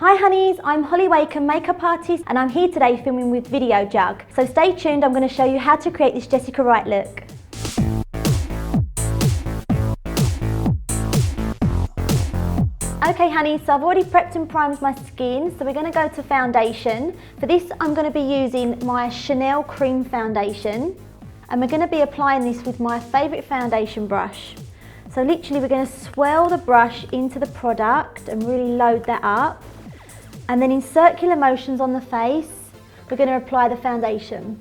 Hi honeys, I'm Hollie Wakeham, makeup artist, and I'm here today filming with Video Jug. So stay tuned, I'm going to show you how to create this Jessica Wright look. Okay honeys, so I've already prepped and primed my skin, so we're going to go to foundation. For this I'm going to be using my Chanel Cream Foundation, and we're going to be applying this with my favourite foundation brush. So literally we're going to swirl the brush into the product and really load that up. And then in circular motions on the face, we're going to apply the foundation.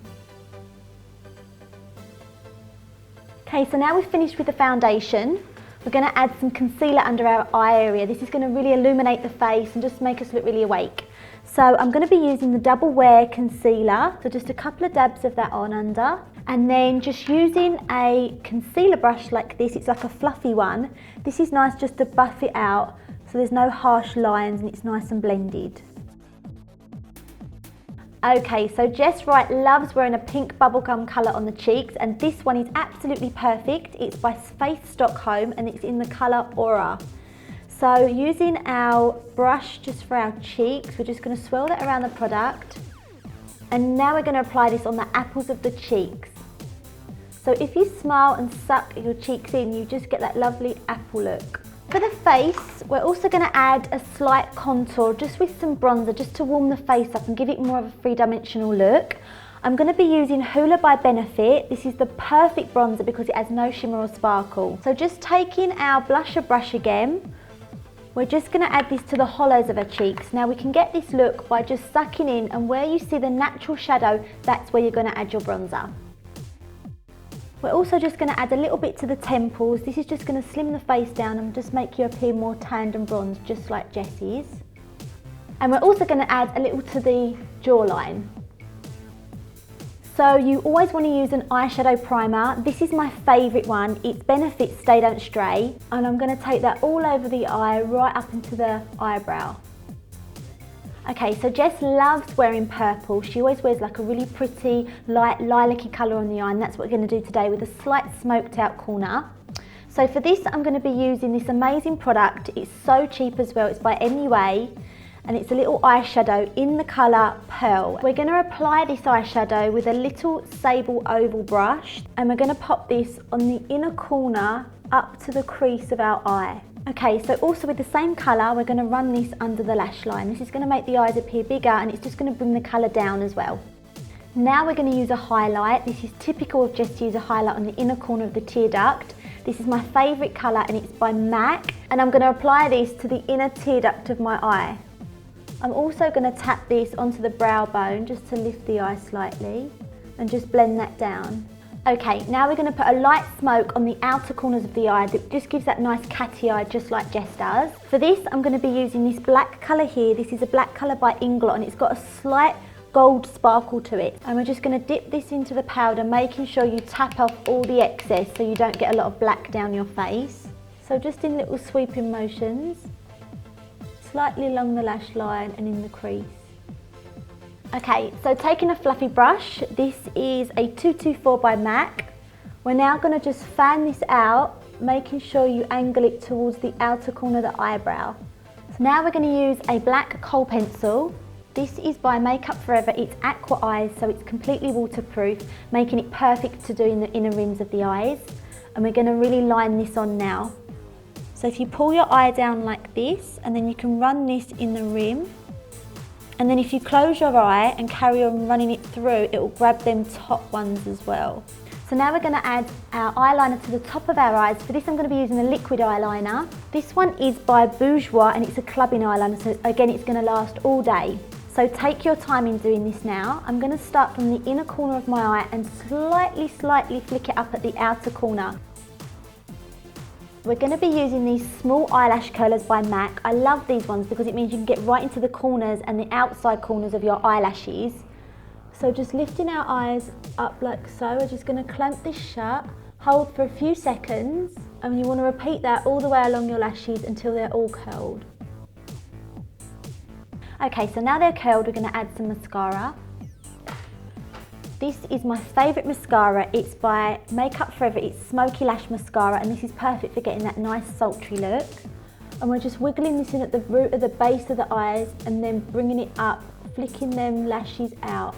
Okay, so now we've finished with the foundation, we're going to add some concealer under our eye area. This is going to really illuminate the face and just make us look really awake. So I'm going to be using the Double Wear Concealer, so just a couple of dabs of that on under. And then just using a concealer brush like this, it's like a fluffy one. This is nice just to buff it out, so there's no harsh lines and it's nice and blended. Okay, so Jess Wright loves wearing a pink bubblegum colour on the cheeks, and this one is absolutely perfect. It's by Stockholm and it's in the colour Aura. So using our brush just for our cheeks, we're just going to swirl that around the product. And now we're going to apply this on the apples of the cheeks. So if you smile and suck your cheeks in, you just get that lovely apple look. For the face, we're also going to add a slight contour just with some bronzer, just to warm the face up and give it more of a three-dimensional look. I'm going to be using Hoola by Benefit. This is the perfect bronzer because it has no shimmer or sparkle. So just taking our blusher brush again, we're just going to add this to the hollows of our cheeks. Now we can get this look by just sucking in, and where you see the natural shadow, that's where you're going to add your bronzer. We're also just going to add a little bit to the temples. This is just going to slim the face down and just make you appear more tanned and bronzed, just like Jessie's. And we're also going to add a little to the jawline. So you always want to use an eyeshadow primer. This is my favourite one. It's Benefit Stay Don't Stray. And I'm going to take that all over the eye, right up into the eyebrow. Okay, so Jess loves wearing purple. She always wears like a really pretty, light lilac-y colour on the eye, and that's what we're going to do today with a slight smoked out corner. So for this, I'm going to be using this amazing product. It's so cheap as well. It's by MUA, and it's a little eyeshadow in the colour Pearl. We're going to apply this eyeshadow with a little sable oval brush, and we're going to pop this on the inner corner up to the crease of our eye. Okay, so also with the same colour, we're going to run this under the lash line. This is going to make the eyes appear bigger, and it's just going to bring the colour down as well. Now we're going to use a highlight. This is typical of just to use a highlight on the inner corner of the tear duct. This is my favourite colour, and it's by MAC. And I'm going to apply this to the inner tear duct of my eye. I'm also going to tap this onto the brow bone just to lift the eye slightly and just blend that down. Okay, now we're going to put a light smoke on the outer corners of the eye that just gives that nice catty eye, just like Jess does. For this, I'm going to be using this black colour here. This is a black colour by Inglot, and it's got a slight gold sparkle to it. And we're just going to dip this into the powder, making sure you tap off all the excess so you don't get a lot of black down your face. So just in little sweeping motions, slightly along the lash line and in the crease. Okay, so taking a fluffy brush, this is a 224 by MAC. We're now going to just fan this out, making sure you angle it towards the outer corner of the eyebrow. So now we're going to use a black kohl pencil. This is by Makeup Forever. It's Aqua Eyes, so it's completely waterproof, making it perfect to do in the inner rims of the eyes. And we're going to really line this on now. So if you pull your eye down like this, and then you can run this in the rim. And then if you close your eye and carry on running it through, it will grab them top ones as well. So now we're going to add our eyeliner to the top of our eyes. For this, I'm going to be using a liquid eyeliner. This one is by Bourjois, and it's a clubbing eyeliner, so again, it's going to last all day. So take your time in doing this now. I'm going to start from the inner corner of my eye and slightly flick it up at the outer corner. We're going to be using these small eyelash curlers by MAC. I love these ones because it means you can get right into the corners and the outside corners of your eyelashes. So just lifting our eyes up like so, we're just going to clamp this shut, hold for a few seconds, and you want to repeat that all the way along your lashes until they're all curled. Okay, so now they're curled, we're going to add some mascara. This is my favourite mascara. It's by Makeup Forever. It's Smoky Lash Mascara, and this is perfect for getting that nice sultry look. And we're just wiggling this in at the root of the base of the eyes and then bringing it up, flicking them lashes out.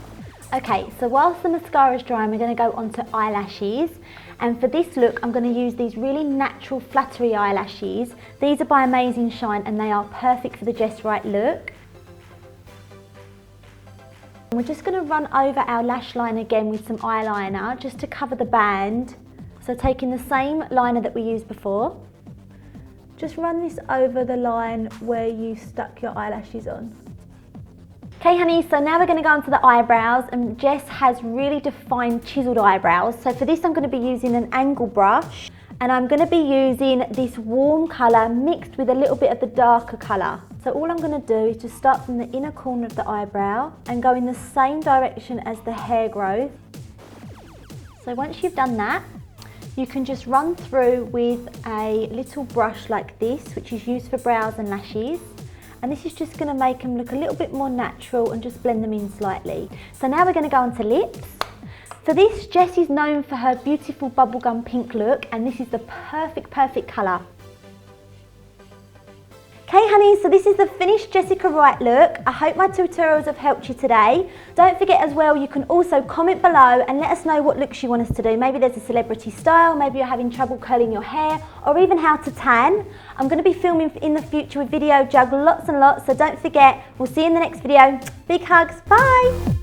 Okay, so whilst the mascara's drying, we're going to go onto eyelashes. And for this look, I'm going to use these really natural flattery eyelashes. These are by Amazing Shine and they are perfect for the Just Right look. And we're just going to run over our lash line again with some eyeliner just to cover the band. So taking the same liner that we used before. Just run this over the line where you stuck your eyelashes on. Okay honey, so now we're going to go onto the eyebrows, and Jess has really defined chiseled eyebrows. So for this I'm going to be using an angle brush, and I'm going to be using this warm colour mixed with a little bit of the darker colour. So all I'm going to do is just start from the inner corner of the eyebrow and go in the same direction as the hair growth. So once you've done that, you can just run through with a little brush like this, which is used for brows and lashes. And this is just going to make them look a little bit more natural and just blend them in slightly. So now we're going to go on to lips. For this, Jess is known for her beautiful bubblegum pink look, and this is the perfect colour. Okay honey, so this is the finished Jessica Wright look. I hope my tutorials have helped you today. Don't forget as well, you can also comment below and let us know what looks you want us to do. Maybe there's a celebrity style, maybe you're having trouble curling your hair, or even how to tan. I'm going to be filming in the future with video jug lots and lots, so don't forget. We'll see you in the next video. Big hugs, bye!